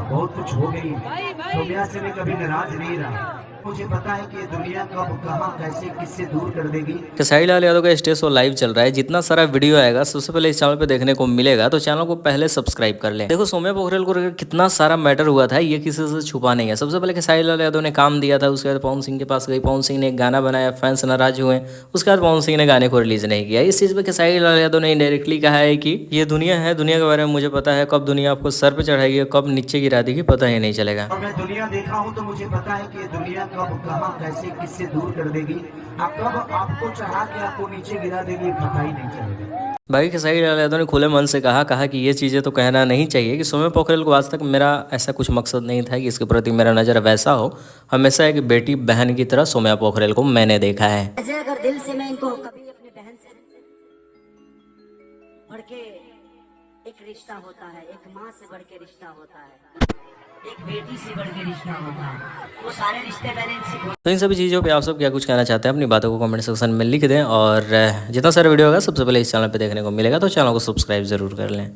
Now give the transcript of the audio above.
बहुत कुछ हो गई। सोम्या से मैं कभी नाराज नहीं रहा। मुझे पता है कि ये दुनिया कब कहाँ कैसे किससे दूर कर देगी। खेसारी लाल यादव का स्टेज शो लाइव चल रहा है। जितना सारा वीडियो आएगा सबसे पहले इस चैनल पे देखने को मिलेगा, तो चैनल को पहले सब्सक्राइब कर लें। देखो सौम्या पोखरेल को लेकर कितना सारा मैटर हुआ था, ये किसी से छुपा नहीं है। सबसे पहले खेसारी लाल यादव ने काम दिया था, उसके बाद पवन सिंह के पास गई, पवन सिंह ने एक गाना बनाया, फैंस नाराज हुए, उसके बाद पवन सिंह ने गाने को रिलीज नहीं किया। इस चीज पे खेसारी लाल यादव ने इनडायरेक्टली कहा है कि ये दुनिया है, दुनिया के बारे में मुझे पता है, कब दुनिया आपको सर पे चढ़ाएगी कब नीचे गिरा देगी पता ही नहीं चलेगा। और मैं दुनिया देखा हूँ तो मुझे पता है कि ये दुनिया कब कहाँ कैसे किससे दूर कर देगी, कब आपको चढ़ा के आपको नीचे गिरा देगी, पता ही नहीं चलेगा। भाई खेसारी लाल यादव ने खुले मन से कहा कि ये चीज़ें तो कहना नहीं चाहिए कि सौम्या पोखरेल को आज तक मेरा ऐसा कुछ मकसद नहीं था कि इसके प्रति मेरा नज़र वैसा हो। हमेशा एक बेटी बहन की तरह सौम्या पोखरेल को मैंने देखा है। ऐसे अगर दिल से मैं इनको कभी अपनी बहन से बढ़ के एक रिश्ता होता है, एक माँ से बढ़ के रिश्ता होता है, एक बेटी से बढ़ के रिश्ता होता है, वो सारे रिश्ते मैंने इनसे। तो इन सभी चीज़ों पे आप सब क्या कुछ कहना चाहते हैं अपनी बातों को कमेंट सेक्शन में लिख दें, और जितना सारा वीडियो होगा सबसे पहले इस चैनल पे देखने को मिलेगा, तो चैनल को सब्सक्राइब जरूर कर लें।